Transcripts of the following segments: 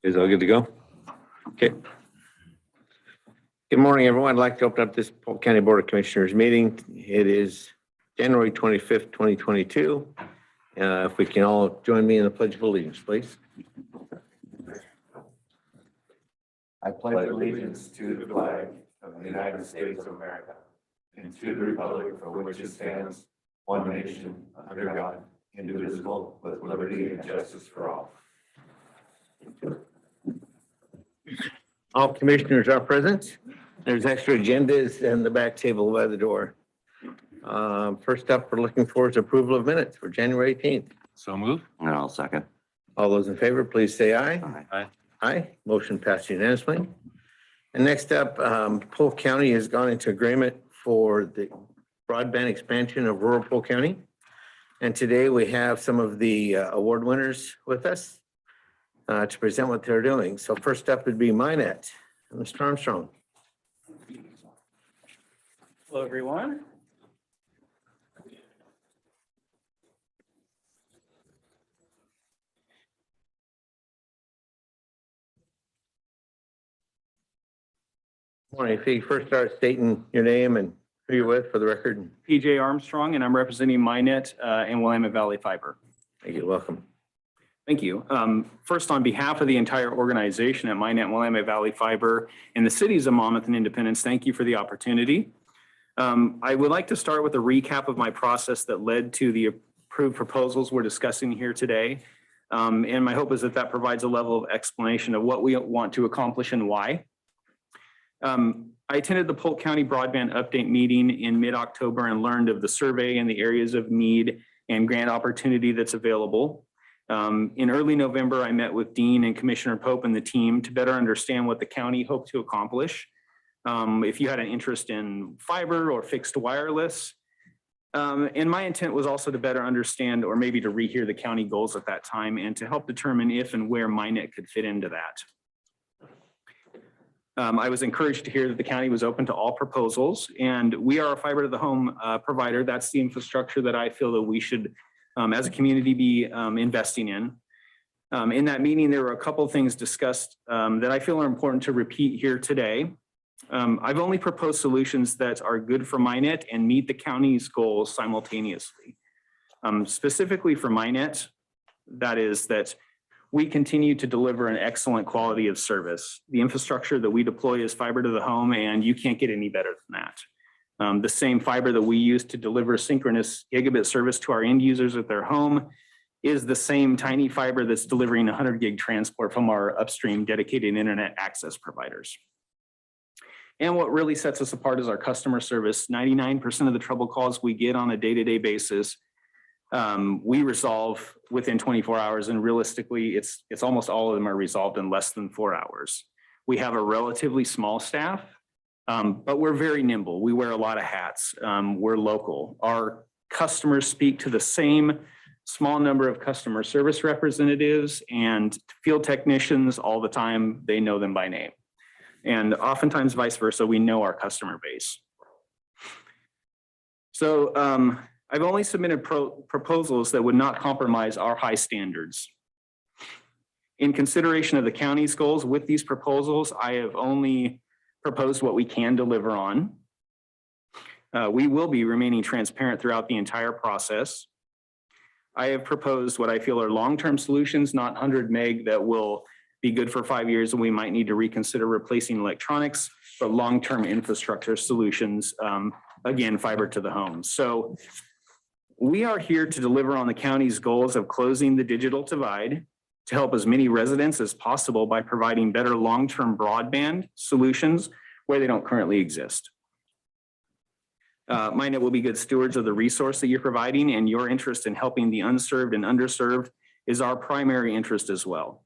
Is all good to go? Okay. Good morning, everyone. I'd like to open up this Polk County Board of Commissioners meeting. It is January 25th, 2022. If we can all join me in the Pledge of Allegiance, please. I pledge allegiance to the flag of the United States of America and to the republic for which it stands, one nation, under God, indivisible, with liberty and justice for all. All commissioners are present. There's extra agendas in the back table by the door. First up, we're looking for is approval of minutes for January 18th. So move. And I'll second. All those in favor, please say aye. Aye. Aye. Motion passed unanimously. And next up, Polk County has gone into agreement for the broadband expansion of rural Polk County. And today we have some of the award winners with us to present what they're doing. So first up would be Minnet, Mr. Armstrong. Hello, everyone. Morning. If you first start stating your name and who you're with for the record. PJ Armstrong, and I'm representing Minnet and Willamette Valley Fiber. Thank you. Welcome. Thank you. First, on behalf of the entire organization at Minnet and Willamette Valley Fiber and the cities of Monmouth and Independence, thank you for the opportunity. I would like to start with a recap of my process that led to the approved proposals we're discussing here today. And my hope is that that provides a level of explanation of what we want to accomplish and why. I attended the Polk County Broadband Update meeting in mid-October and learned of the survey and the areas of need and grant opportunity that's available. In early November, I met with Dean and Commissioner Pope and the team to better understand what the county hoped to accomplish. If you had an interest in fiber or fixed wireless. And my intent was also to better understand or maybe to rehear the county goals at that time and to help determine if and where Minnet could fit into that. I was encouraged to hear that the county was open to all proposals, and we are a fiber to the home provider. That's the infrastructure that I feel that we should, as a community, be investing in. In that meeting, there were a couple of things discussed that I feel are important to repeat here today. I've only proposed solutions that are good for Minnet and meet the county's goals simultaneously. Specifically for Minnet, that is that we continue to deliver an excellent quality of service. The infrastructure that we deploy is fiber to the home, and you can't get any better than that. The same fiber that we use to deliver synchronous gigabit service to our end users at their home is the same tiny fiber that's delivering 100 gig transport from our upstream dedicated internet access providers. And what really sets us apart is our customer service. 99% of the trouble calls we get on a day-to-day basis, we resolve within 24 hours, and realistically, it's almost all of them are resolved in less than 4 hours. We have a relatively small staff, but we're very nimble. We wear a lot of hats. We're local. Our customers speak to the same small number of customer service representatives and field technicians all the time. They know them by name. And oftentimes vice versa, we know our customer base. So I've only submitted proposals that would not compromise our high standards. In consideration of the county's goals with these proposals, I have only proposed what we can deliver on. We will be remaining transparent throughout the entire process. I have proposed what I feel are long-term solutions, not 100 meg that will be good for 5 years and we might need to reconsider replacing electronics, but long-term infrastructure solutions, again, fiber to the home. So we are here to deliver on the county's goals of closing the digital divide to help as many residents as possible by providing better long-term broadband solutions where they don't currently exist. Minnet will be good stewards of the resource that you're providing, and your interest in helping the unserved and underserved is our primary interest as well.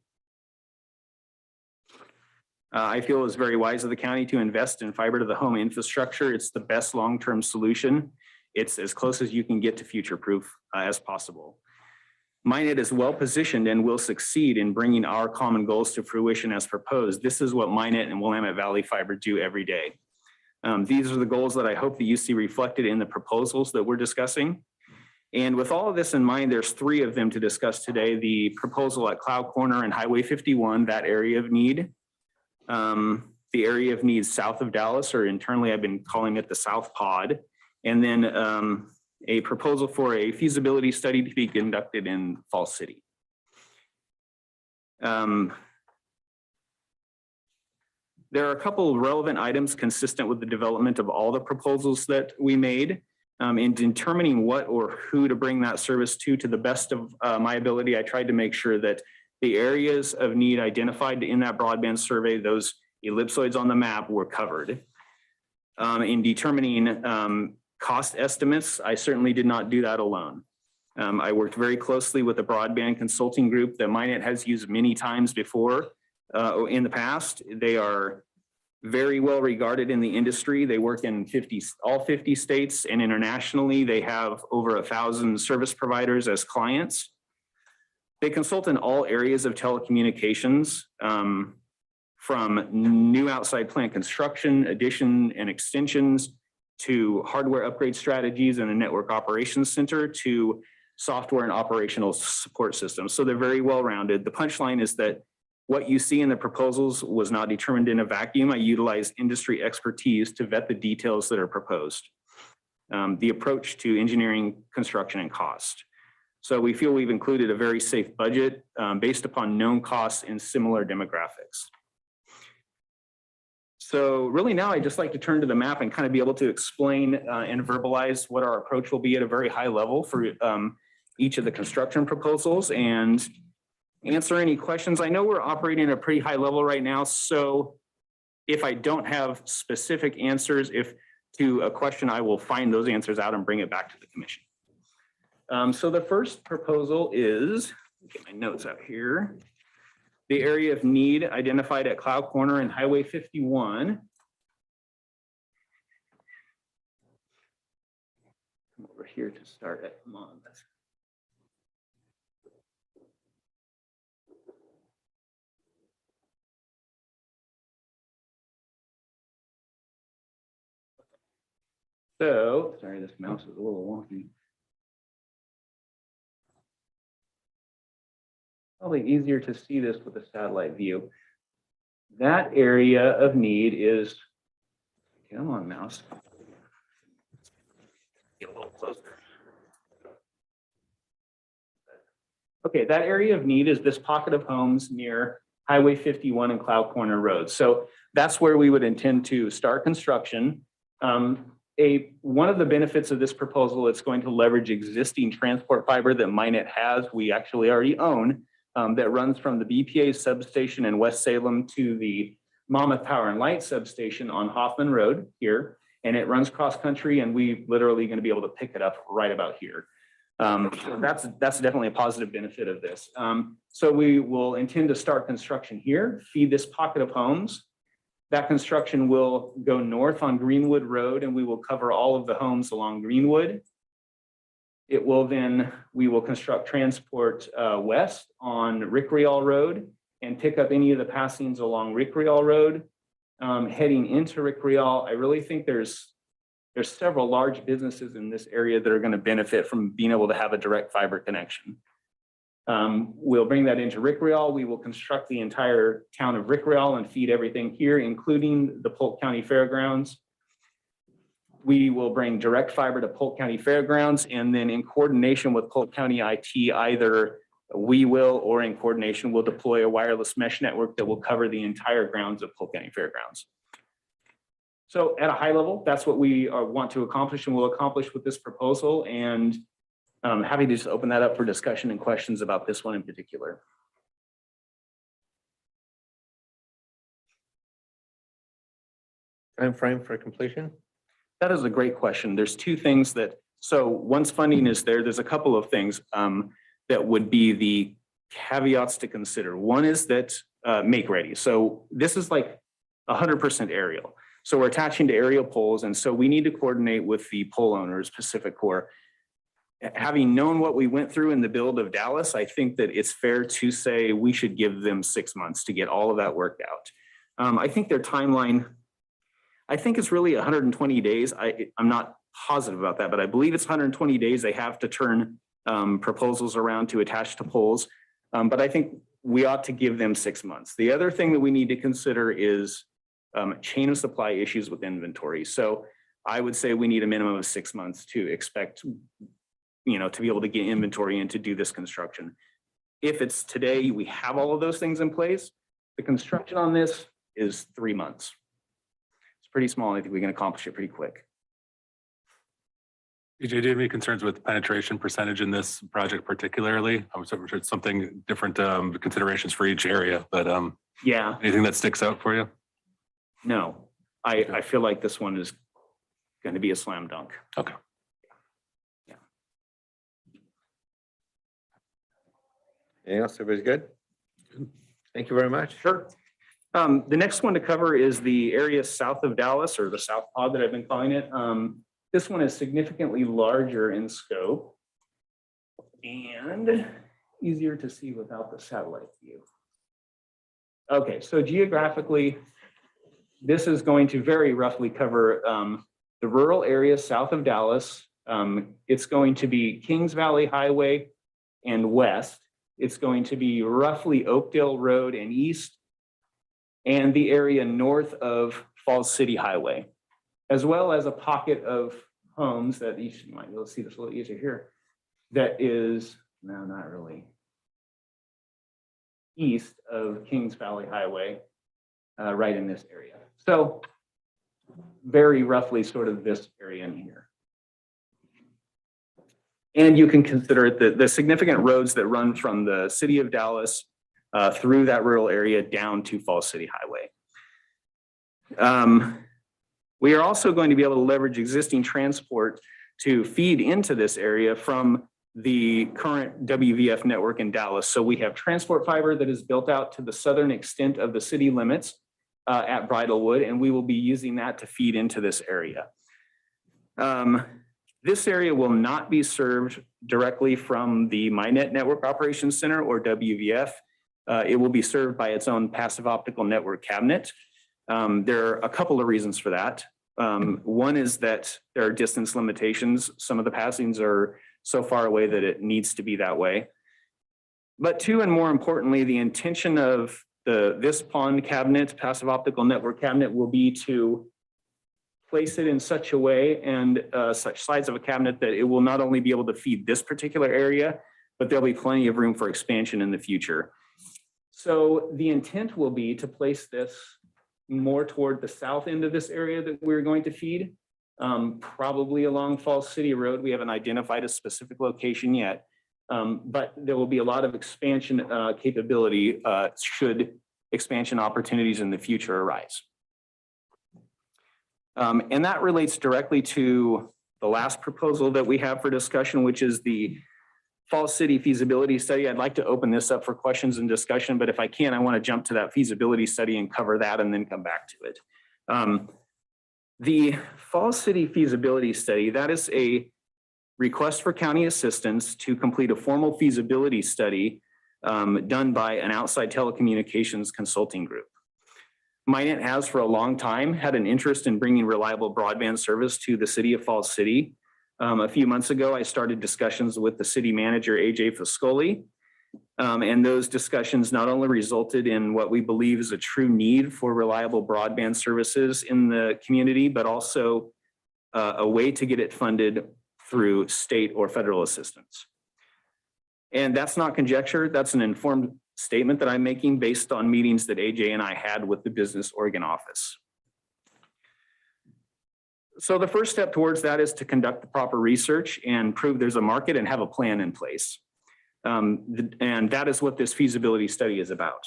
I feel it's very wise of the county to invest in fiber to the home infrastructure. It's the best long-term solution. It's as close as you can get to future-proof as possible. Minnet is well-positioned and will succeed in bringing our common goals to fruition as proposed. This is what Minnet and Willamette Valley Fiber do every day. These are the goals that I hope that you see reflected in the proposals that we're discussing. And with all of this in mind, there's three of them to discuss today. The proposal at Cloud Corner and Highway 51, that area of need. The area of need south of Dallas, or internally I've been calling it the South Pod. And then a proposal for a feasibility study to be conducted in Falls City. There are a couple of relevant items consistent with the development of all the proposals that we made. In determining what or who to bring that service to the best of my ability, I tried to make sure that the areas of need identified in that broadband survey, those ellipsoids on the map, were covered. In determining cost estimates, I certainly did not do that alone. I worked very closely with a broadband consulting group that Minnet has used many times before in the past. They are very well regarded in the industry. They work in all 50 states, and internationally, they have over 1,000 service providers as clients. They consult in all areas of telecommunications, from new outside plant construction, addition and extensions, to hardware upgrade strategies in a network operations center, to software and operational support systems. So they're very well-rounded. The punchline is that what you see in the proposals was not determined in a vacuum. I utilized industry expertise to vet the details that are proposed. The approach to engineering, construction, and cost. So we feel we've included a very safe budget based upon known costs and similar demographics. So really now I'd just like to turn to the map and kind of be able to explain and verbalize what our approach will be at a very high level for each of the construction proposals and answer any questions. I know we're operating at a pretty high level right now, so if I don't have specific answers, if to a question, I will find those answers out and bring it back to the commission. So the first proposal is, get my notes out here. The area of need identified at Cloud Corner and Highway 51. Come over here to start at Mond. So, sorry, this mouse is a little wonky. Probably easier to see this with a satellite view. That area of need is, come on, mouse. Get a little closer. Okay, that area of need is this pocket of homes near Highway 51 and Cloud Corner Road. So that's where we would intend to start construction. One of the benefits of this proposal, it's going to leverage existing transport fiber that Minnet has, we actually already own, that runs from the BPA substation in West Salem to the Monmouth Power and Light substation on Hoffman Road here. And it runs cross country, and we literally going to be able to pick it up right about here. So that's definitely a positive benefit of this. So we will intend to start construction here, feed this pocket of homes. That construction will go north on Greenwood Road, and we will cover all of the homes along Greenwood. It will then, we will construct transport west on Rick Rial Road and pick up any of the passings along Rick Rial Road. Heading into Rick Rial, I really think there's several large businesses in this area that are going to benefit from being able to have a direct fiber connection. We'll bring that into Rick Rial. We will construct the entire town of Rick Rial and feed everything here, including the Polk County Fairgrounds. We will bring direct fiber to Polk County Fairgrounds, and then in coordination with Polk County IT, either we will or in coordination will deploy a wireless mesh network that will cover the entire grounds of Polk County Fairgrounds. So at a high level, that's what we want to accomplish and will accomplish with this proposal. And I'm happy to just open that up for discussion and questions about this one in particular. Time frame for completion? That is a great question. There's two things that, so once funding is there, there's a couple of things that would be the caveats to consider. One is that make ready. So this is like 100% aerial. So we're attaching to aerial poles. And so we need to coordinate with the pole owners, Pacific Core. Having known what we went through in the build of Dallas, I think that it's fair to say we should give them 6 months to get all of that worked out. I think their timeline, I think it's really 120 days. I'm not positive about that, but I believe it's 120 days. They have to turn proposals around to attach to polls. But I think we ought to give them 6 months. The other thing that we need to consider is chain of supply issues with inventory. So I would say we need a minimum of 6 months to expect, to be able to get inventory and to do this construction. If it's today, we have all of those things in place. The construction on this is 3 months. It's pretty small. I think we can accomplish it pretty quick. EJ, do you have any concerns with penetration percentage in this project particularly? I'm sure it's something different considerations for each area, but Yeah, anything that sticks out for you? no, I feel like this one is going to be a slam dunk. Okay. Anything else? Everybody's good? Thank you very much. Sure. The next one to cover is the area south of Dallas, or the South Pod that I've been calling it. This one is significantly larger in scope and easier to see without the satellite view. Okay, so geographically, this is going to very roughly cover the rural area south of Dallas. It's going to be Kings Valley Highway and west. It's going to be roughly Oakdale Road and east, and the area north of Falls City Highway, as well as a pocket of homes that you might be able to see this a little easier here. That is, no, not really, east of Kings Valley Highway, right in this area. So very roughly sort of this area in here. And you can consider it the significant roads that run from the city of Dallas through that rural area down to Falls City Highway. We are also going to be able to leverage existing transport to feed into this area from the current WVF network in Dallas. So we have transport fiber that is built out to the southern extent of the city limits at Bridlewood, and we will be using that to feed into this area. This area will not be served directly from the MyNet Network Operations Center or WVF. It will be served by its own passive optical network cabinet. There are a couple of reasons for that. One is that there are distance limitations. Some of the passings are so far away that it needs to be that way. But two, and more importantly, the intention of this PON cabinet, passive optical network cabinet, will be to place it in such a way and such size of a cabinet that it will not only be able to feed this particular area, but there'll be plenty of room for expansion in the future. So the intent will be to place this more toward the south end of this area that we're going to feed, probably along Falls City Road. We haven't identified a specific location yet, but there will be a lot of expansion capability should expansion opportunities in the future arise. And that relates directly to the last proposal that we have for discussion, which is the Falls City feasibility study. I'd like to open this up for questions and discussion, but if I can, I want to jump to that feasibility study and cover that and then come back to it. The Falls City feasibility study, that is a request for county assistance to complete a formal feasibility study done by an outside telecommunications consulting group. MyNet has for a long time had an interest in bringing reliable broadband service to the city of Falls City. A few months ago, I started discussions with the city manager, AJ Foscoli, and those discussions not only resulted in what we believe is a true need for reliable broadband services in the community, but also a way to get it funded through state or federal assistance. And that's not conjecture, that's an informed statement that I'm making based on meetings that AJ and I had with the Business Oregon office. So the first step towards that is to conduct the proper research and prove there's a market and have a plan in place. And that is what this feasibility study is about.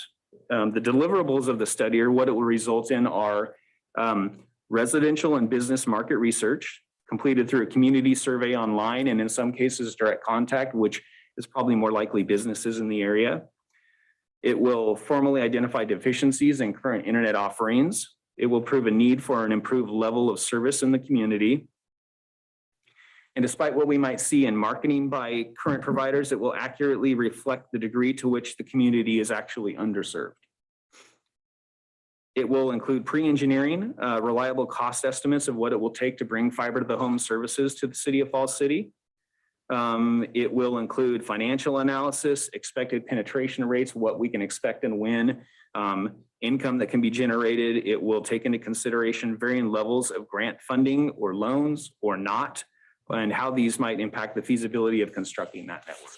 The deliverables of the study, or what it will result in, are residential and business market research completed through a community survey online, and in some cases direct contact, which is probably more likely businesses in the area. It will formally identify deficiencies in current internet offerings. It will prove a need for an improved level of service in the community. And despite what we might see in marketing by current providers, it will accurately reflect the degree to which the community is actually underserved. It will include pre-engineering, reliable cost estimates of what it will take to bring fiber to the home services to the city of Falls City. It will include financial analysis, expected penetration rates, what we can expect and when, income that can be generated. It will take into consideration varying levels of grant funding or loans or not, and how these might impact the feasibility of constructing that network.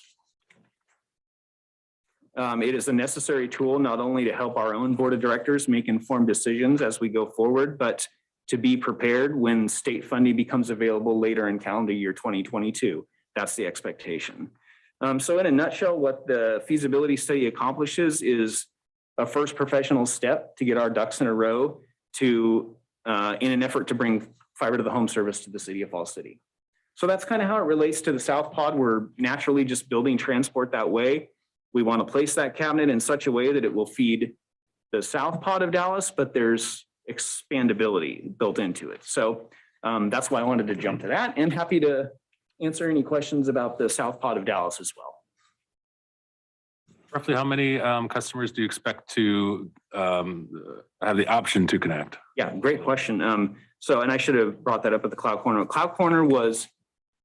It is a necessary tool not only to help our own board of directors make informed decisions as we go forward, but to be prepared when state funding becomes available later in calendar year 2022. That's the expectation. So in a nutshell, what the feasibility study accomplishes is a first professional step to get our ducks in a row to in an effort to bring fiber to the home service to the city of Falls City. So that's kind of how it relates to the South Pod. We're naturally just building transport that way. We want to place that cabinet in such a way that it will feed the South Pod of Dallas, but there's expandability built into it. So that's why I wanted to jump to that, and happy to answer any questions about the South Pod of Dallas as well. Roughly how many customers do you expect to have the option to connect? Yeah, great question. So, and I should have brought that up at the Cloud Corner. Cloud Corner was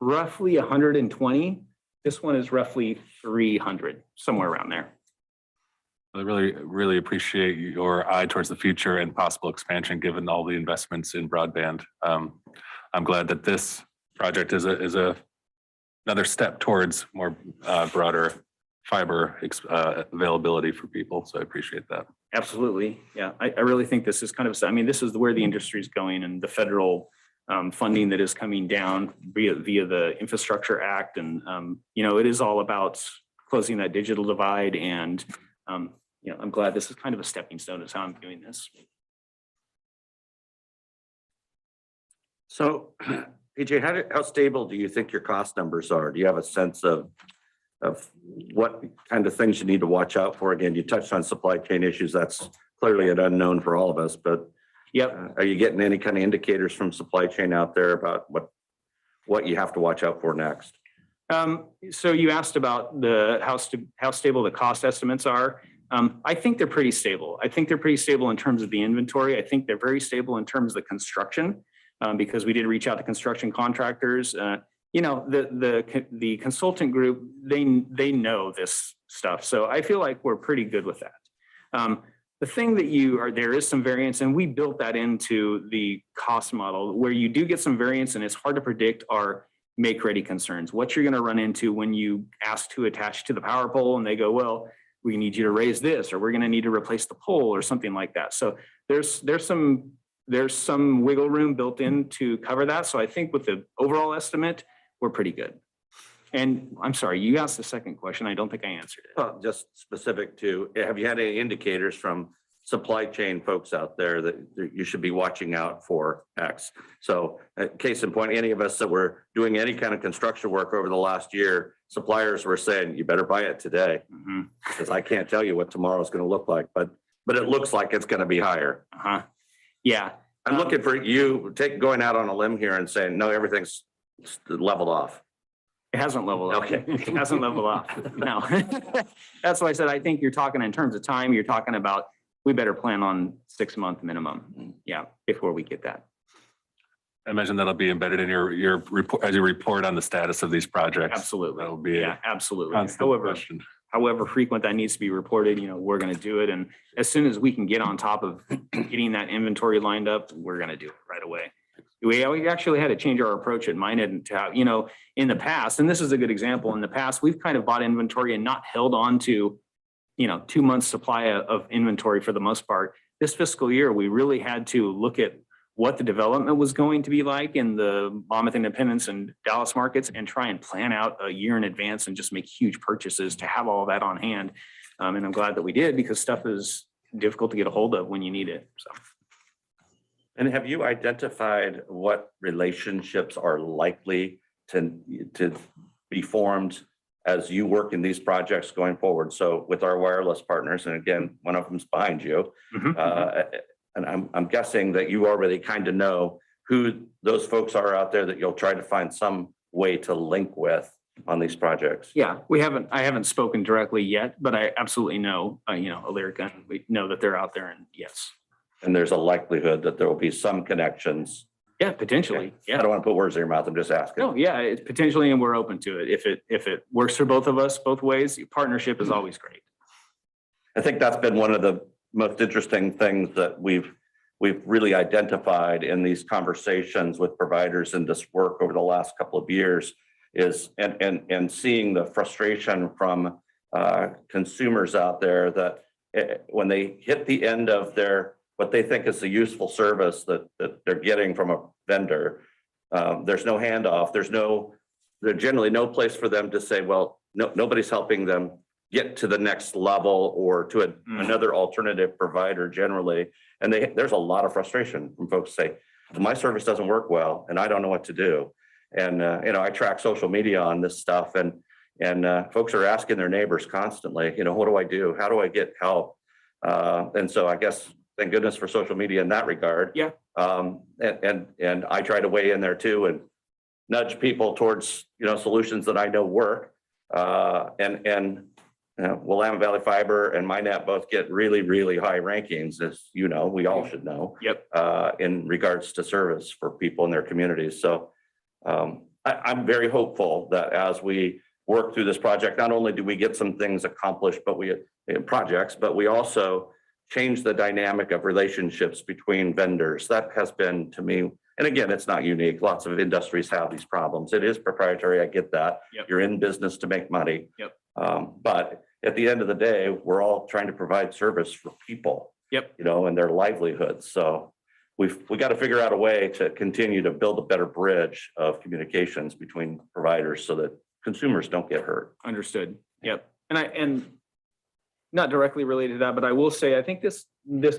roughly 120. This one is roughly 300, somewhere around there. I really appreciate your eye towards the future and possible expansion, given all the investments in broadband. I'm glad that this project is another step towards more broader fiber availability for people. So I appreciate that. Absolutely. Yeah, I really think this is kind of, I mean, this is where the industry is going, and the federal funding that is coming down via the Infrastructure Act. And, it is all about closing that digital divide. And, I'm glad this is kind of a stepping stone is how I'm doing this. So, PJ, how stable do you think your cost numbers are? Do you have a sense of what kind of things you need to watch out for? Again, you touched on supply chain issues. That's clearly an unknown for all of us, but Yep. Are you getting any kind of indicators from supply chain out there about what you have to watch out for next? So you asked about how stable the cost estimates are. I think they're pretty stable. I think they're pretty stable in terms of the inventory. I think they're very stable in terms of the construction, because we did reach out to construction contractors. The consultant group, they know this stuff. So I feel like we're pretty good with that. The thing that there is some variance, and we built that into the cost model. Where you do get some variance and it's hard to predict are make-ready concerns. What you're going to run into when you ask to attach to the power pole and they go, well, we need you to raise this, or we're going to need to replace the pole or something like that. So there's some wiggle room built in to cover that. So I think with the overall estimate, we're pretty good. And I'm sorry, you asked the second question. I don't think I answered it. Just specific to, have you had any indicators from supply chain folks out there that you should be watching out for X? So case in point, any of us that were doing any kind of construction work over the last year, suppliers were saying, you better buy it today, because I can't tell you what tomorrow is going to look like, but it looks like it's going to be higher. Yeah. I'm looking for you going out on a limb here and saying, no, everything's leveled off. It hasn't leveled off. Okay. It hasn't leveled off. No. That's why I said, I think you're talking in terms of time, you're talking about, we better plan on 6-month minimum. Yeah, before we get that. I imagine that'll be embedded in your report as you report on the status of these projects. Absolutely. That'll be Yeah, absolutely. Question. However frequent that needs to be reported, we're going to do it. And as soon as we can get on top of getting that inventory lined up, we're going to do it right away. We actually had to change our approach at Minehead to have, in the past, and this is a good example, in the past, we've kind of bought inventory and not held on to, 2 months supply of inventory for the most part. This fiscal year, we really had to look at what the development was going to be like in the Monmouth, Independence, and Dallas markets and try and plan out a year in advance and just make huge purchases to have all that on hand. And I'm glad that we did, because stuff is difficult to get a hold of when you need it. So. And have you identified what relationships are likely to be formed as you work in these projects going forward? So with our wireless partners, and again, one of them's behind you, and I'm guessing that you already kind of know who those folks are out there that you'll try to find some way to link with on these projects. Yeah, I haven't spoken directly yet, but I absolutely know, Alerica, we know that they're out there, and yes. And there's a likelihood that there will be some connections. Yeah, potentially. I Yeah. don't want to put words in your mouth. I'm just asking. No, yeah, it's potentially, and we're open to it. If it works for both of us, both ways, partnership is always great. I think that's been one of the most interesting things that we've really identified in these conversations with providers in this work over the last couple of years is, and seeing the frustration from consumers out there that when they hit the end of their, what they think is a useful service that they're getting from a vendor, there's no handoff. There's generally no place for them to say, well, nobody's helping them get to the next level or to another alternative provider generally. And there's a lot of frustration from folks say, my service doesn't work well and I don't know what to do. And, I track social media on this stuff and folks are asking their neighbors constantly, what do I do? How do I get help? And so I guess, thank goodness for social media in that regard. Yeah. And I try to weigh in there too and nudge people towards, solutions that I know work. Willamette Valley Fiber and MyNet both get really, really high rankings, as we all should know. Yep. In regards to service for people in their communities. So I'm very hopeful that as we work through this project, not only do we get some things accomplished, but we also change the dynamic of relationships between vendors. That has been, to me, and again, it's not unique. Lots of industries have these problems. It is proprietary. I get that. Yep. You're in business to make money. Yep. But at the end of the day, we're all trying to provide service for people. Yep. And their livelihoods. So we got to figure out a way to continue to build a better bridge of communications between providers so that consumers don't get hurt. Understood. Yep. And not directly related to that, but I will say, I think this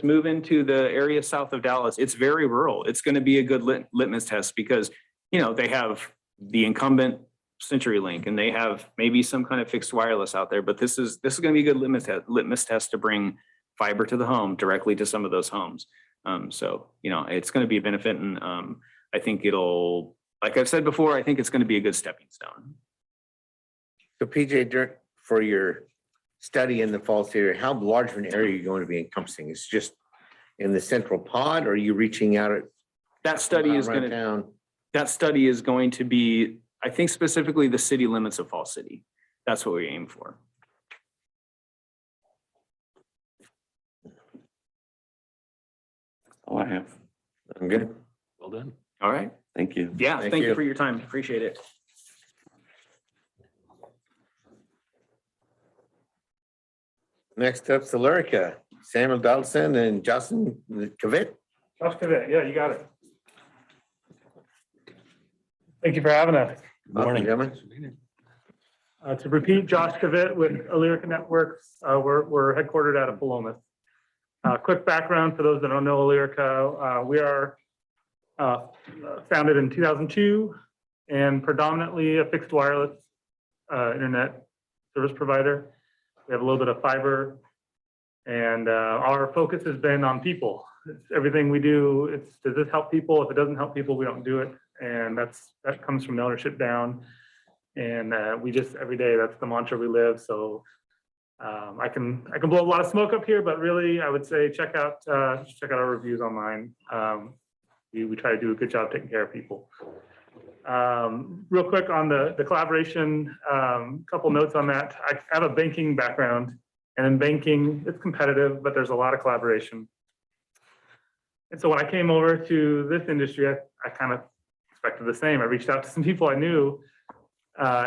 move into the area south of Dallas, it's very rural. It's going to be a good litmus test because, they have the incumbent CenturyLink and they have maybe some kind of fixed wireless out there, but this is going to be a good litmus test to bring fiber to the home directly to some of those homes. So, it's going to be a benefit. And I think like I've said before, I think it's going to be a good stepping stone. So PJ, for your study in the Falls area, how large of an area are you going to be encompassing? It's just in the central pod, or are you reaching out at That study is going to be, I think, specifically the city limits of Falls City. That's what we aim for. Oh, I have. I'm good. Well done. All right. Thank you. Yeah. Thank Thank you you for your time. Appreciate it. Next up's Alerica, Samuel Donaldson and Justin Kavit. Josh Cadet, yeah, you got it. Thank you for having us. Morning, gentlemen. To repeat, Josh Cadet with Alerica Networks. We're headquartered out of Philomath. Quick background for those that don't know Alerica. We are founded in 2002 and predominantly a fixed wireless internet service provider. We have a little bit of fiber, and our focus has been on people. It's everything we do. Does this help people? If it doesn't help people, we don't do it. And that comes from the ownership down. And we just every day, that's the mantra we live. So I can blow a lot of smoke up here, but really, I would say check out our reviews online. We try to do a good job taking care of people. Real quick on the collaboration, couple notes on that. I have a banking background, and in banking, it's competitive, but there's a lot of collaboration. And so when I came over to this industry, I kind of expected the same. I reached out to some people I knew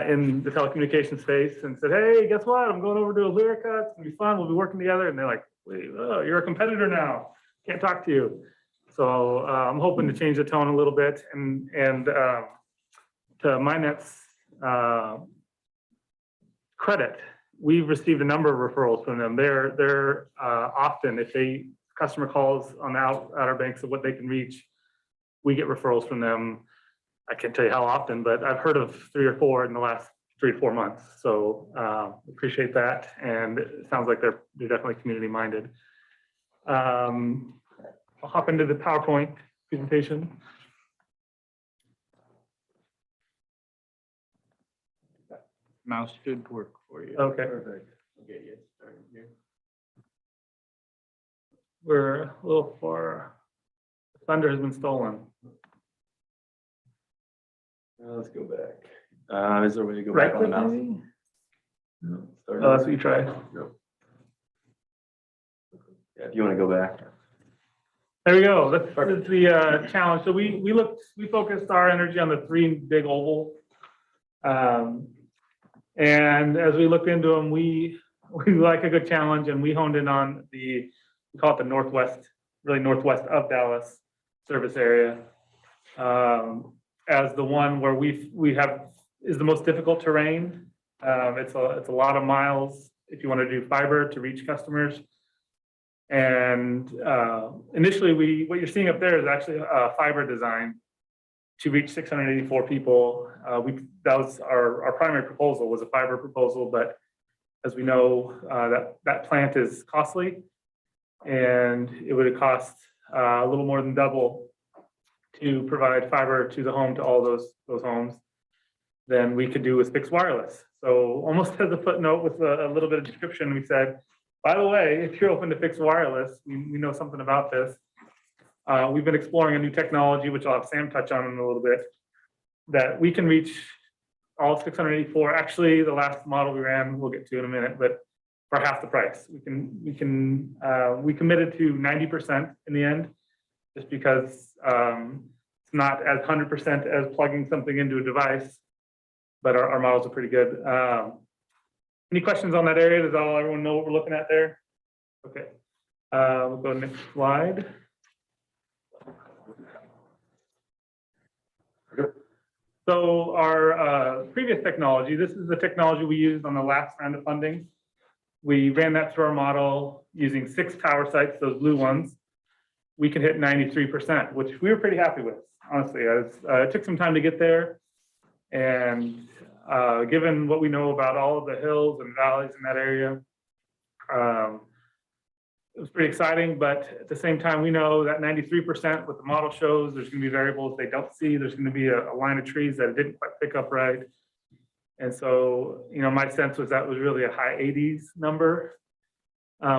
in the telecommunications space and said, hey, guess what? I'm going over to Alerica. It's gonna be fun. We'll be working together. And they're like, wait, oh, you're a competitor now. Can't talk to you. So I'm hoping to change the tone a little bit and to MyNet's credit, we've received a number of referrals from them. They're often, if customer calls on the outer banks of what they can reach, we get referrals from them. I can't tell you how often, but I've heard of 3 or 4 in the last 3 to 4 months. So appreciate that. And it sounds like they're definitely community minded. I'll hop into the PowerPoint presentation. Mouse should work for you. Okay. Perfect. Okay, yes, starting here. We're a little far. Thunder has been stolen. Let's go back. Is there a way to go Right back on the click mouse? maybe? No, start Oh, that's over. what you try. Yeah, if you want to go back. There we go. That's the challenge. So we focused our energy on the three big oval. And as we looked into them, we like a good challenge, and we honed in on we call it the northwest, really northwest of Dallas service area, as the one where we have is the most difficult terrain. It's a lot of miles if you want to do fiber to reach customers. And initially, what you're seeing up there is actually a fiber design to reach 684 people. That was our primary proposal, was a fiber proposal, but as we know, that plant is costly, and it would have cost a little more than double to provide fiber to the home to all those homes than we could do with fixed wireless. So almost as a footnote with a little bit of description, we said, by the way, if you're open to fixed wireless, we know something about this. We've been exploring a new technology, which I'll have Sam touch on in a little bit, that we can reach all 684. Actually, the last model we ran, we'll get to in a minute, but for half the price. We committed to 90% in the end, just because it's not as 100% as plugging something into a device, but our models are pretty good. Any questions on that area? Does everyone know what we're looking at there? Okay. We'll go to the next slide. So our previous technology, this is the technology we used on the last round of funding. We ran that through our model using 6 tower sites, those blue ones. We can hit 93%, which we were pretty happy with, honestly. It took some time to get there. And given what we know about all of the hills and valleys in that area, it was pretty exciting, but at the same time, we know that 93%, what the model shows, there's going to be variables they don't see. There's going to be a line of trees that didn't quite pick up right. And so, my sense was that was really a high 80s number,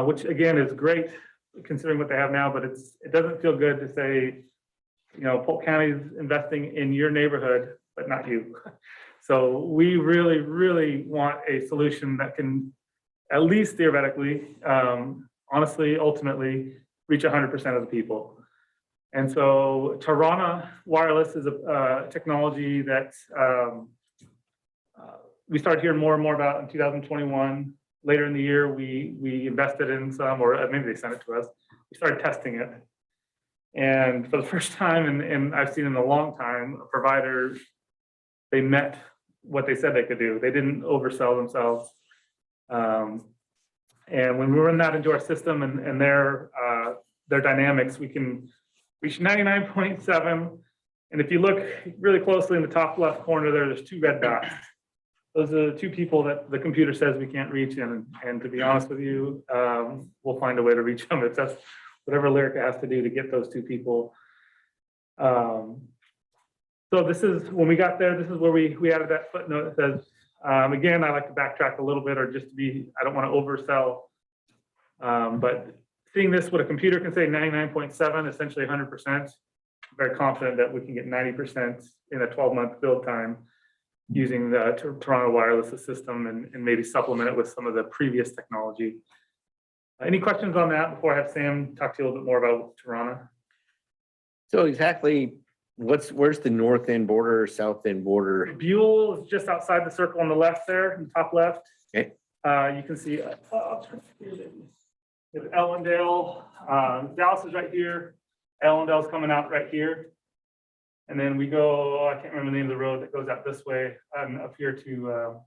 which again is great considering what they have now, but it doesn't feel good to say, Polk County is investing in your neighborhood, but not you. So we really, really want a solution that can at least theoretically, honestly, ultimately reach 100% of the people. And so Tarana Wireless is a technology that we started hearing more and more about in 2021. Later in the year, we invested in some, or maybe they sent it to us. We started testing it. And for the first time, and I've seen in a long time, a provider, they met what they said they could do. They didn't oversell themselves. And when we run that into our system and their dynamics, we can reach 99.7. And if you look really closely in the top left corner there's 2 red dots. Those are the 2 people that the computer says we can't reach. And to be honest with you, we'll find a way to reach them. It's just whatever Lyrica has to do to get those 2 people. So this is, when we got there, this is where we added that footnote that says, again, I like to backtrack a little bit, or just to be, I don't want to oversell. But seeing this, what a computer can say 99.7, essentially 100%, very confident that we can get 90% in a 12-month build time using the Toronto wireless system and maybe supplement it with some of the previous technology. Any questions on that before I have Sam talk to you a little bit more about Toronto? So exactly, where's the north end border, south end border? Buell is just outside the circle on the left there, in the top left. Okay. You can see Ellendale. Dallas is right here. Ellendale's coming out right here. And then we go, I can't remember the name of the road that goes out this way, up here to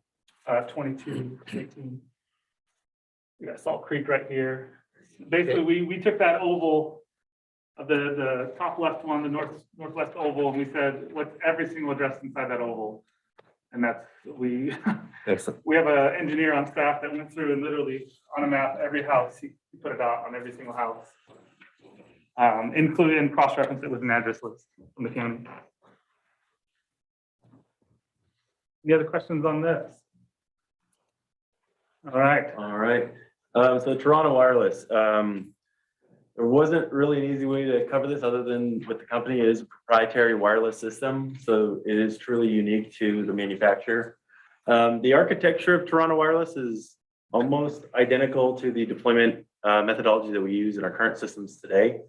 2218. We got Salt Creek right here. Basically, we took that oval of the top left one, the northwest oval, and we said, what's every single address inside that oval? And that's, we have an engineer on staff that went through and literally on a map, every house, he put it out on every single house. Included and cross-referenced it with an address list from the county. Any other questions on this? All right. All right. So Toronto Wireless, there There wasn't really an easy way to cover this other than with the company. It is a proprietary wireless system, so it is truly unique to the manufacturer. The architecture of Toronto Wireless is almost identical to the deployment methodology that we use in our current systems today.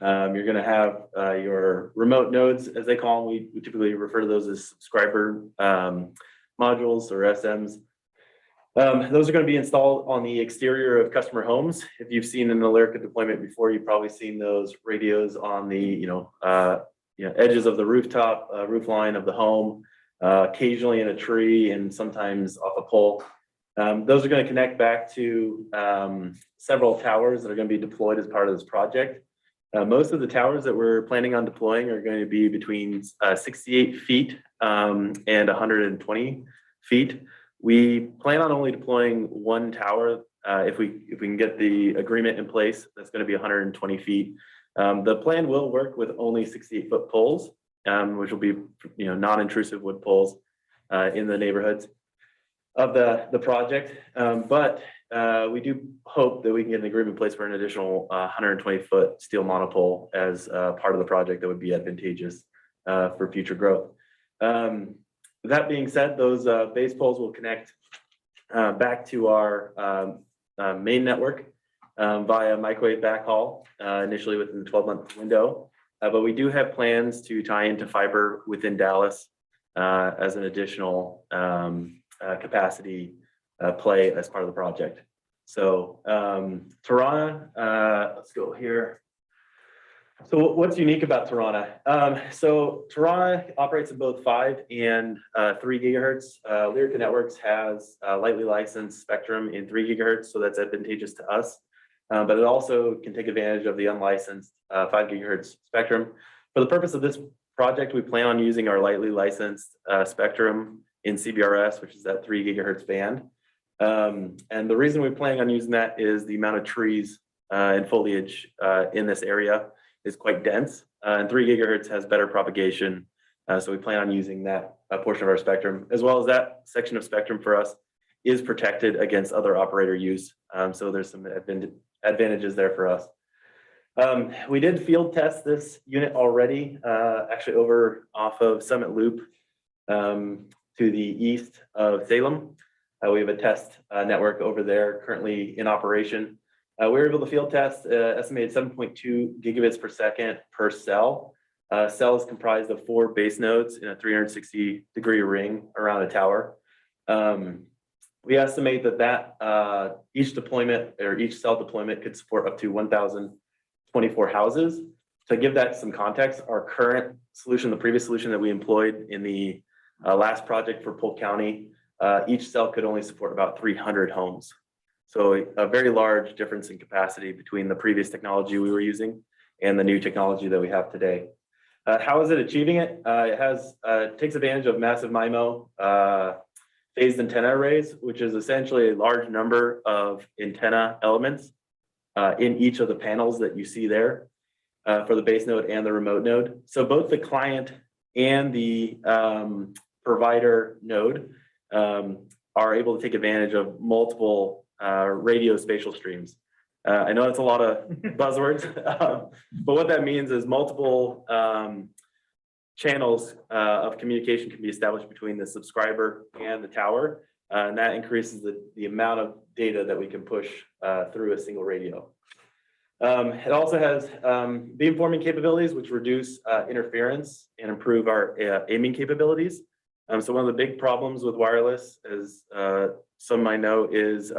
You're going to have your remote nodes, as they call them. We typically refer to those as subscriber modules or SMs. Those are going to be installed on the exterior of customer homes. If you've seen an Alyrica deployment before, you've probably seen those radios on the edges of the rooftop, roof line of the home, occasionally in a tree and sometimes off a pole. Those are going to connect back to several towers that are going to be deployed as part of this project. Most of the towers that we're planning on deploying are going to be between 68 feet and 120 feet. We plan on only deploying one tower if we can get the agreement in place. That's going to be 120 feet. The plan will work with only 68-foot poles, which will be non-intrusive wood poles in the neighborhoods of the project. But we do hope that we can get an agreement in place for an additional 120-foot steel monopole as part of the project that would be advantageous for future growth. That being said, those base poles will connect back to our main network via microwave backhaul, initially within the 12-month window. But we do have plans to tie into fiber within Dallas as an additional capacity play as part of the project. So Tirana, let's go here. So what's unique about Tirana? So Tirana operates at both 5 and 3 gigahertz. Alyrica Networks has lightly licensed spectrum in 3 gigahertz, so that's advantageous to us. But it also can take advantage of the unlicensed 5 gigahertz spectrum. For the purpose of this project, we plan on using our lightly licensed spectrum in CBRS, which is that 3 gigahertz band. And the reason we're planning on using that is the amount of trees and foliage in this area is quite dense, and 3 gigahertz has better propagation. So we plan on using that portion of our spectrum, as well as that section of spectrum for us is protected against other operator use. So there's some advantages there for us. We did field test this unit already, actually over off of Summit Loop to the east of Salem. We have a test network over there currently in operation. We were able to field test estimated 7.2 gigabits per second per cell. Cell is comprised of 4 base nodes in a 360-degree ring around a tower. We estimate that each deployment or each cell deployment could support up to 1,024 houses. To give that some context, our current solution, the previous solution that we employed in the last project for Polk County, each cell could only support about 300 homes. So a very large difference in capacity between the previous technology we were using and the new technology that we have today. How is it achieving it? It takes advantage of massive MIMO phased antenna arrays, which is essentially a large number of antenna elements in each of the panels that you see there for the base node and the remote node. So both the client and the provider node are able to take advantage of multiple radio spatial streams. I know that's a lot of buzzwords, but what that means is multiple channels of communication can be established between the subscriber and the tower, and that increases the amount of data that we can push through a single radio. It also has beamforming capabilities, which reduce interference and improve our aiming capabilities. So one of the big problems with wireless, as some might know, is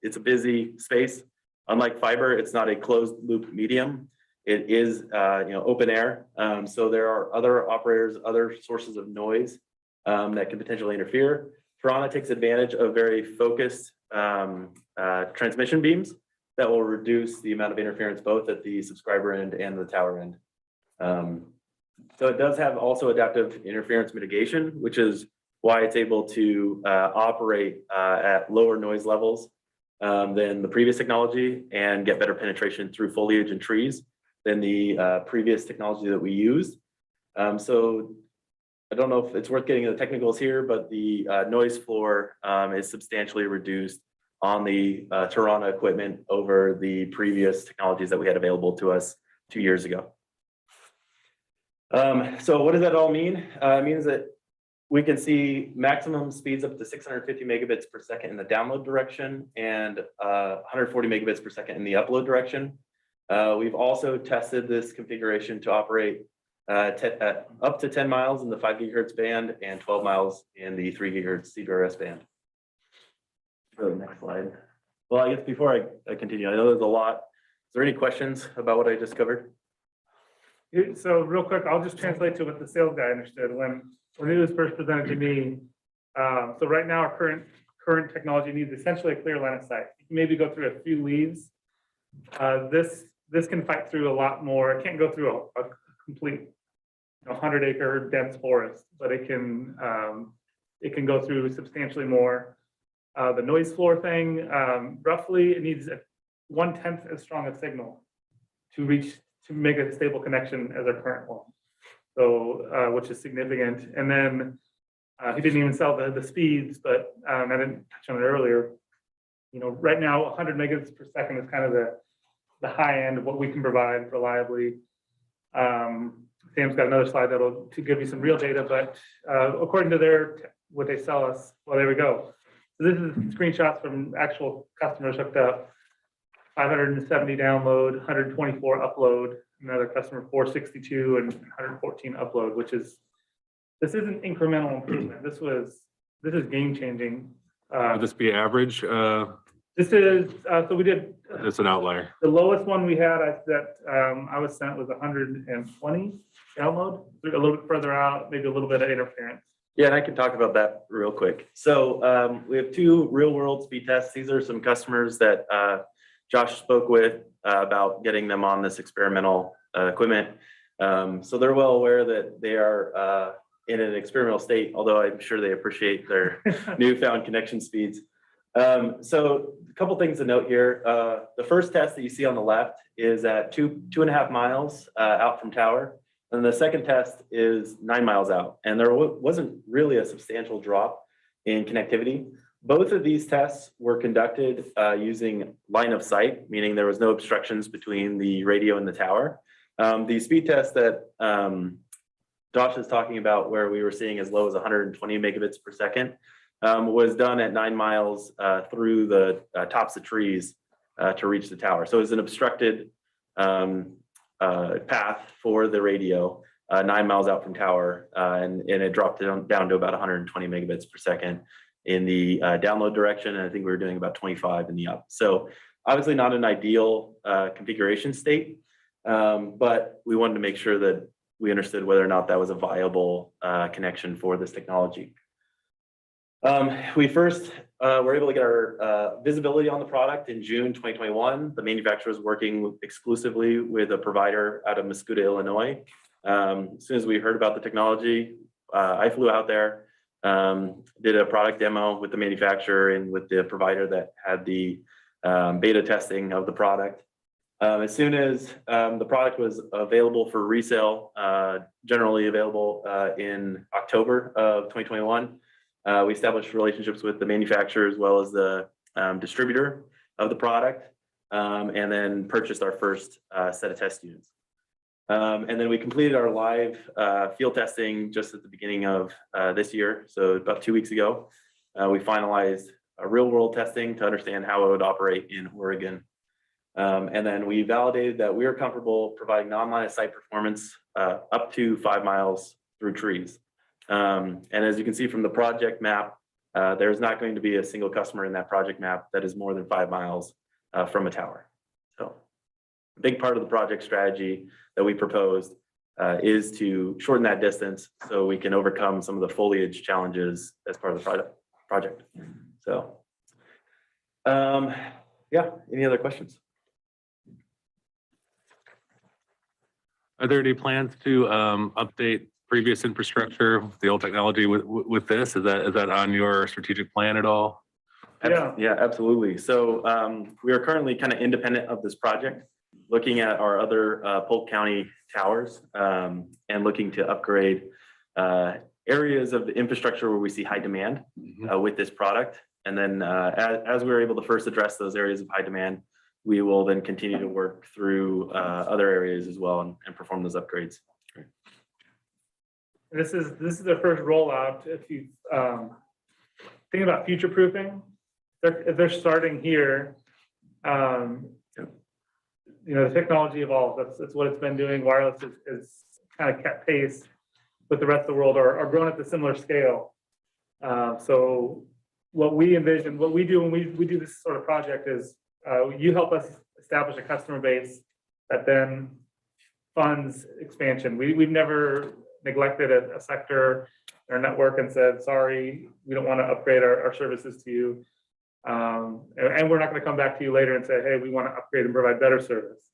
it's a busy space. Unlike fiber, it's not a closed loop medium. It is open air. So there are other operators, other sources of noise that can potentially interfere. Tirana takes advantage of very focused transmission beams that will reduce the amount of interference both at the subscriber end and the tower end. So it does have also adaptive interference mitigation, which is why it's able to operate at lower noise levels than the previous technology and get better penetration through foliage and trees than the previous technology that we used. So I don't know if it's worth getting into the technicals here, but the noise floor is substantially reduced on the Tirana equipment over the previous technologies that we had available to us 2 years ago. So what does that all mean? It means that we can see maximum speeds up to 650 megabits per second in the download direction and 140 megabits per second in the upload direction. We've also tested this configuration to operate up to 10 miles in the 5 gigahertz band and 12 miles in the 3 gigahertz CBRS band. Go to the next slide. Well, I guess before I continue, I know there's a lot. Is there any questions about what I just covered? So real quick, I'll just translate to what the sales guy understood when it was first presented to me. So right now, our current technology needs essentially a clear line of sight. You can maybe go through a few leaves. This can fight through a lot more. It can't go through a complete 100-acre dense forest, but it can go through substantially more. The noise floor thing, roughly, it needs 1/10 as strong a signal to make a stable connection as our current one. So, which is significant. And then he didn't even sell the speeds, but I didn't touch on it earlier. Right now, 100 megabits per second is kind of the high end of what we can provide reliably. Sam's got another slide to give you some real data, but according to what they sell us, well, there we go. So this is screenshots from actual customers hooked up. 570 download, 124 upload, another customer 462 and 114 upload, this isn't incremental improvement. This is game changing. Would this be average? This is, so we did. It's an outlier. The lowest one we had I was sent was 120 download, a little bit further out, maybe a little bit of interference. Yeah, and I can talk about that real quick. So we have 2 real world speed tests. These are some customers that Josh spoke with about getting them on this experimental equipment. So they're well aware that they are in an experimental state, although I'm sure they appreciate their newfound connection speeds. So a couple things to note here. The first test that you see on the left is at 2.5 miles out from tower. And the second test is 9 miles out. And there wasn't really a substantial drop in connectivity. Both of these tests were conducted using line of sight, meaning there was no obstructions between the radio and the tower. The speed test that Josh is talking about, where we were seeing as low as 120 megabits per second, was done at 9 miles through the tops of trees to reach the tower. So it was an obstructed path for the radio 9 miles out from tower, and it dropped down to about 120 megabits per second in the download direction, and I think we were doing about 25 in the up. So obviously not an ideal configuration state, but we wanted to make sure that we understood whether or not that was a viable connection for this technology. We first were able to get our visibility on the product in June 2021. The manufacturer was working exclusively with a provider out of Mascoutah, Illinois. As soon as we heard about the technology, I flew out there, did a product demo with the manufacturer and with the provider that had the beta testing of the product. As soon as the product was available for resale, generally available in October of 2021, we established relationships with the manufacturer as well as the distributor of the product, and then purchased our first set of test units. And then we completed our live field testing just at the beginning of this year. So about 2 weeks ago, we finalized a real world testing to understand how it would operate in Oregon. And then we validated that we are comfortable providing non-line of sight performance up to 5 miles through trees. And as you can see from the project map, there's not going to be a single customer in that project map that is more than 5 miles from a tower. So a big part of the project strategy that we proposed is to shorten that distance so we can overcome some of the foliage challenges as part of the project. So, yeah, any other questions? Are there any plans to update previous infrastructure, the old technology with this? Is that on your strategic plan at all? Yeah. Absolutely. So we are currently kind of independent of this project, looking at our other Polk County towers and looking to upgrade areas of the infrastructure where we see high demand with this product. And then as we're able to first address those areas of high demand, we will then continue to work through other areas as well and perform those upgrades. This is their first rollout. If you think about future proofing, if they're starting here, you know, the technology evolves. That's what it's been doing. Wireless is kind of kept pace with the rest of the world or grown at the similar scale. So what we envision, what we do when we do this sort of project is you help us establish a customer base that then funds expansion. We've never neglected a sector or network and said, sorry, we don't want to upgrade our services to you. And we're not going to come back to you later and say, hey, we want to upgrade and provide better service.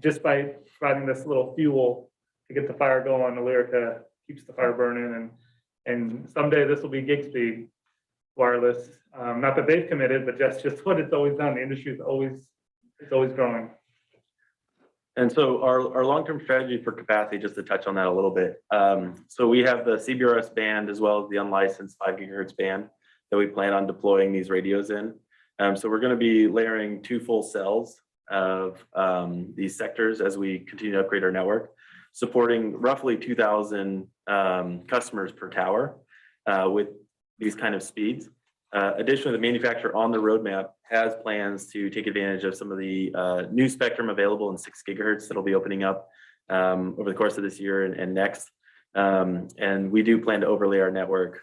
Just by providing this little fuel to get the fire going, Elyrica keeps the fire burning, and someday this will be gig speed wireless. Not that they've committed, but just what it's always done. The industry is always growing. And so our long-term strategy for capacity, just to touch on that a little bit. So we have the CBRS band as well as the unlicensed 5 gigahertz band that we plan on deploying these radios in. So we're going to be layering 2 full cells of these sectors as we continue to upgrade our network, supporting roughly 2,000 customers per tower with these kind of speeds. Additionally, the manufacturer on the roadmap has plans to take advantage of some of the new spectrum available in 6 gigahertz that'll be opening up over the course of this year and next. And we do plan to overlay our network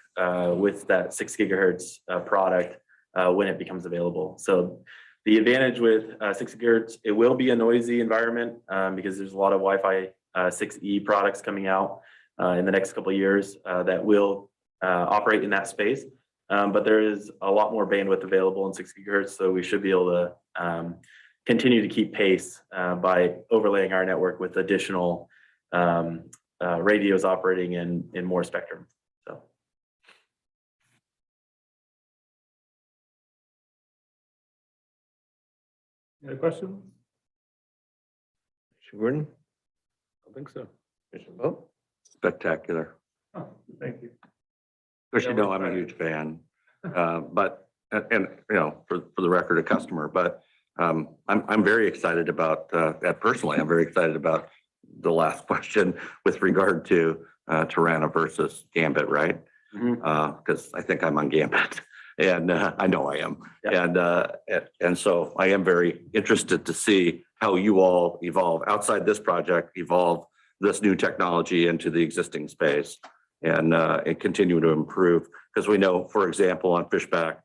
with that 6 gigahertz product when it becomes available. So the advantage with 6 gigahertz, it will be a noisy environment because there's a lot of Wi-Fi 6E products coming out in the next couple of years that will operate in that space. But there is a lot more bandwidth available in 6 gigahertz, so we should be able to continue to keep pace by overlaying our network with additional radios operating in more spectrum. So. Any other questions? Mr. Gordon? I think so. Mr. Polk? Spectacular. Oh, thank you. Of course, you know, I'm a huge fan, but, and, you know, for the record, a customer, but I'm very excited about, personally, I'm very excited about the last question with regard to Tirana versus Gambit, right? Because I think I'm on Gambit and I know I am. Yeah. And so I am very interested to see how you all evolve outside this project, evolve this new technology into the existing space. And continue to improve, because we know, for example, on Fishback,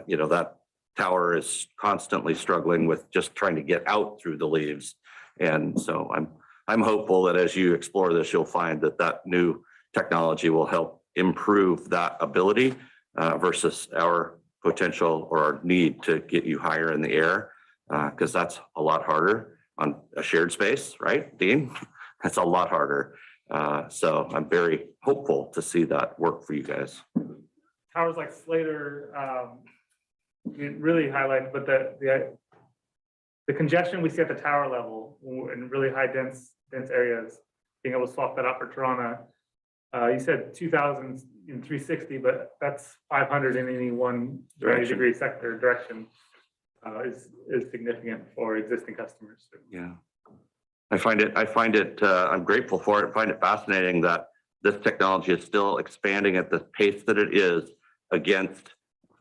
you know, that tower is constantly struggling with just trying to get out through the leaves. And so I'm hopeful that as you explore this, you'll find that new technology will help improve that ability versus our potential or our need to get you higher in the air, because that's a lot harder on a shared space, right, Dean? That's a lot harder. So I'm very hopeful to see that work for you guys. Towers like Slater really highlight, but the congestion we see at the tower level in really high dense areas, being able to swap that out for Tirana. You said 2,000 in 360, but that's 500 in any one 90-degree sector direction is significant for existing customers. Yeah. I find it, I'm grateful for it. I find it fascinating that this technology is still expanding at the pace that it is against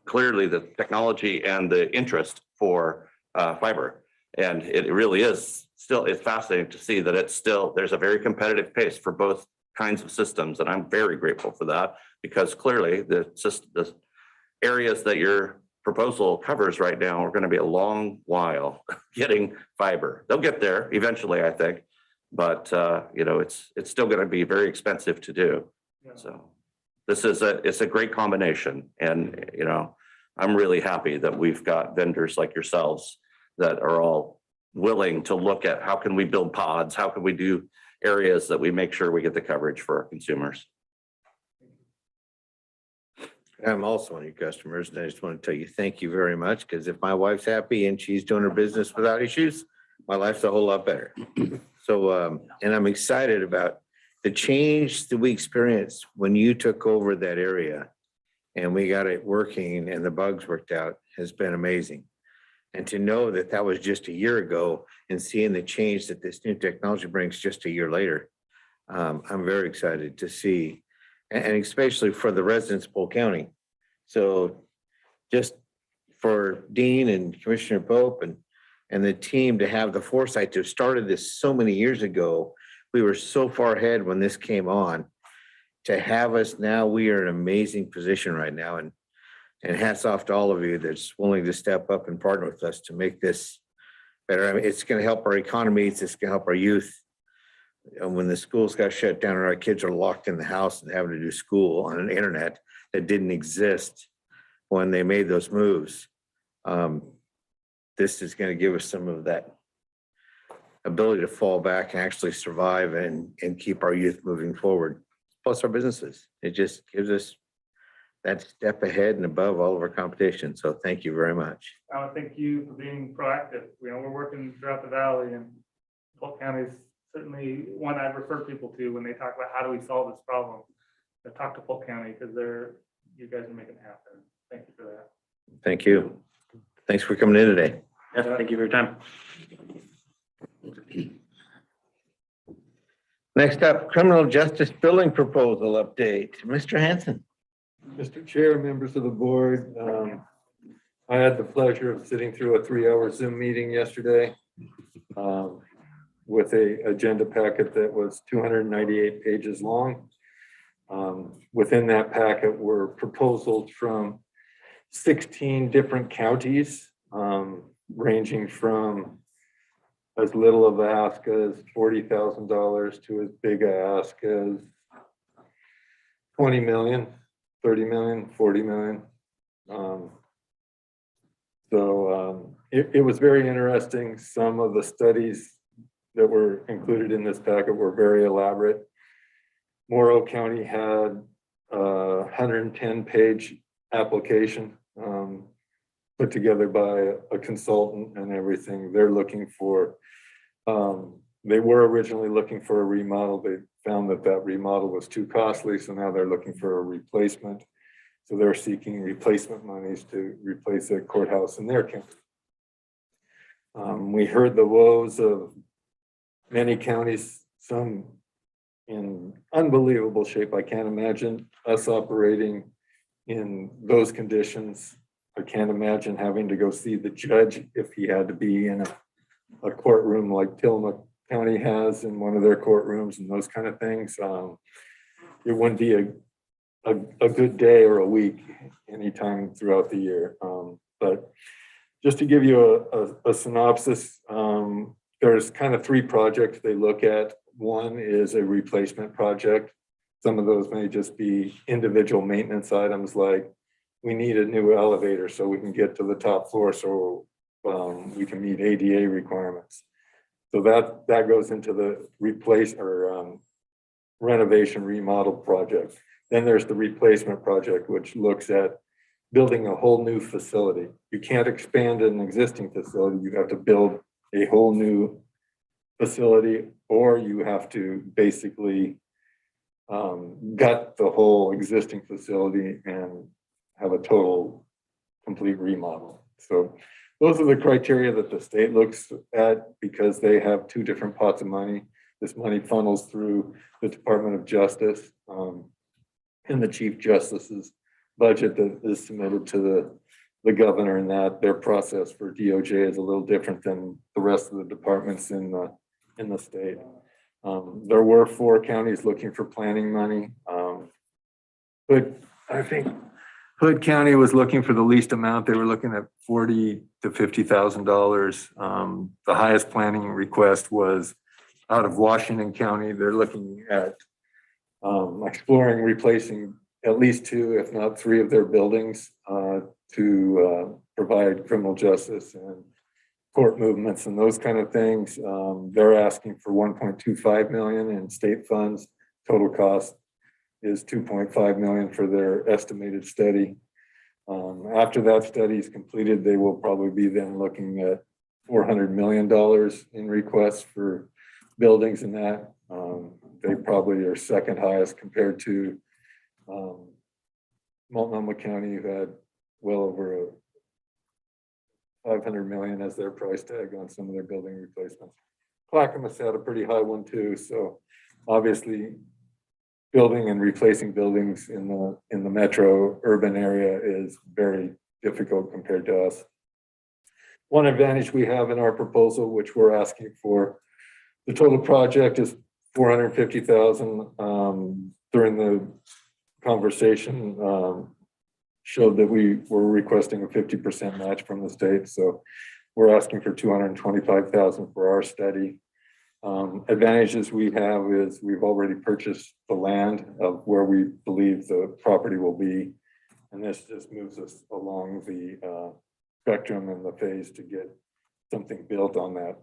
clearly the technology and the interest for fiber. And it really is still, it's fascinating to see that it's still, there's a very competitive pace for both kinds of systems. And I'm very grateful for that, because clearly the areas that your proposal covers right now are going to be a long while getting fiber. They'll get there eventually, I think, but you know, it's still going to be very expensive to do. Yeah. So it's a great combination, and you know, I'm really happy that we've got vendors like yourselves that are all willing to look at how can we build pods, how can we do areas that we make sure we get the coverage for our consumers. I'm also one of your customers, and I just want to tell you, thank you very much, because if my wife's happy and she's doing her business without issues, my life's a whole lot better. So, and I'm excited about the change that we experienced when you took over that area and we got it working and the bugs worked out has been amazing. And to know that that was just a year ago and seeing the change that this new technology brings just a year later, I'm very excited to see, and especially for the residents of Polk County. So just for Dean and Commissioner Pope and the team to have the foresight to have started this so many years ago. We were so far ahead when this came on. To have us now, we are in an amazing position right now. And hats off to all of you that's willing to step up and partner with us to make this better. I mean, it's going to help our economies. It's going to help our youth. And when the schools got shut down and our kids are locked in the house and having to do school on an internet that didn't exist when they made those moves, this is going to give us some of that ability to fall back and actually survive and keep our youth moving forward, plus our businesses. It just gives us that step ahead and above all of our competition. So thank you very much. I want to thank you for being proactive. We're working throughout the valley, and Polk County is certainly one I'd refer people to when they talk about how do we solve this problem. To talk to Polk County, because you guys are making it happen. Thank you for that. Thank you. Thanks for coming in today. Yeah, thank you for your time. Next up, criminal justice billing proposal update. Mr. Hanson. Mr. Chair, members of the board, I had the pleasure of sitting through a 3-hour Zoom meeting yesterday with a agenda packet that was 298 pages long. Within that packet were proposals from 16 different counties, ranging from as little of ask as $40,000 to as big a ask as 20 million. 30 million, 40 million. It was very interesting. Some of the studies that were included in this packet were very elaborate. Morrow County had a 110-page application put together by a consultant and everything. They're looking for, they were originally looking for a remodel. They found that remodel was too costly, so now they're looking for a replacement. So they're seeking replacement monies to replace a courthouse in their county. We heard the woes of many counties, some in unbelievable shape. I can't imagine us operating in those conditions. I can't imagine having to go see the judge if he had to be in a courtroom like Tillamook County has in one of their courtrooms and those kind of things. It wouldn't be a good day or a week anytime throughout the year. But just to give you a synopsis, there's kind of 3 projects they look at. One is a replacement project. Some of those may just be individual maintenance items, like we need a new elevator so we can get to the top floor so we can meet ADA requirements. So that goes into the replace or renovation remodel project. Then there's the replacement project, which looks at building a whole new facility. You can't expand an existing facility. You have to build a whole new facility, or you have to basically gut the whole existing facility and have a total complete remodel. So those are the criteria that the state looks at because they have 2 different pots of money. This money funnels through the Department of Justice and the Chief Justice's budget that is submitted to the governor, and that their process for DOJ is a little different than the rest of the departments in the state. There were 4 counties looking for planning money. But I think Hood County was looking for the least amount. They were looking at $40,000 to $50,000. The highest planning request was out of Washington County. They're looking at exploring replacing at least 2, if not 3 of their buildings to provide criminal justice and court movements and those kind of things. They're asking for 1.25 million in state funds. Total cost is 2.5 million for their estimated study. After that study is completed, they will probably be then looking at $400 million in requests for buildings and that. They probably are second highest compared to Multnomah County had well over 500 million as their price tag on some of their building replacements. Clackamas had a pretty high one too, so obviously building and replacing buildings in the metro urban area is very difficult compared to us. One advantage we have in our proposal, which we're asking for, the total project is 450,000. During the conversation, showed that we were requesting a 50% match from the state. So we're asking for 225,000 for our study. Advantages we have is we've already purchased the land of where we believe the property will be. And this just moves us along the spectrum and the phase to get something built on that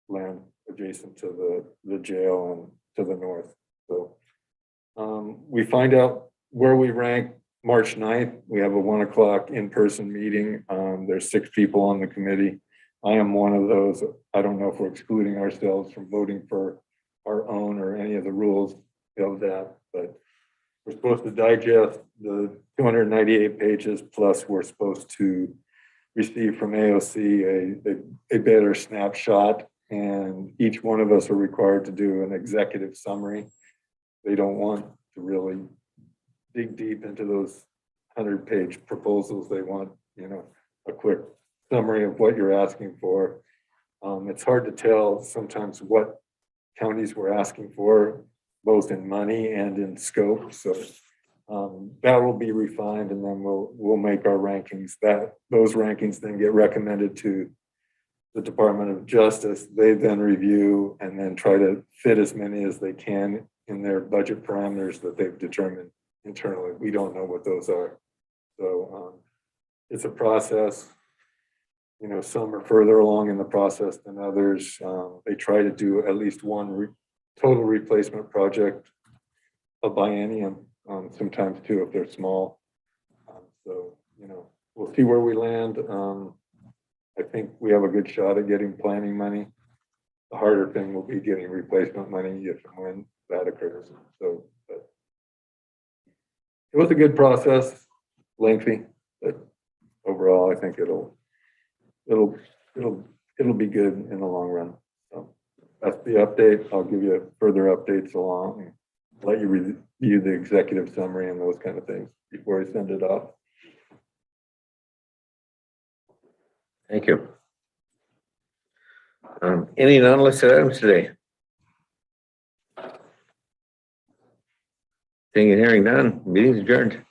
land adjacent to the jail and to the north. So we find out where we rank March 9th. We have a 1 o'clock in-person meeting. There's 6 people on the committee. I am one of those. I don't know if we're excluding ourselves from voting for our own or any of the rules of that, but we're supposed to digest the 298 pages, plus we're supposed to receive from AOC a better snapshot, and each one of us are required to do an executive summary. They don't want to really dig deep into those 100-page proposals. They want, a quick summary of what you're asking for. It's hard to tell sometimes what counties were asking for, both in money and in scope. So that will be refined, and then we'll make our rankings. Those rankings then get recommended to the Department of Justice. They then review and then try to fit as many as they can in their budget parameters that they've determined internally. We don't know what those are. So it's a process. Some are further along in the process than others. They try to do at least one total replacement project a biennium, sometimes 2 if they're small. So, we'll see where we land. I think we have a good shot at getting planning money. The harder thing will be getting replacement money if and when that occurs. So, but it was a good process, lengthy, but overall, I think it'll be good in the long run. So that's the update. I'll give you further updates along and let you review the executive summary and those kind of things before I send it off. Thank you. Any non-listed items today? Seeing and hearing none, meeting's adjourned.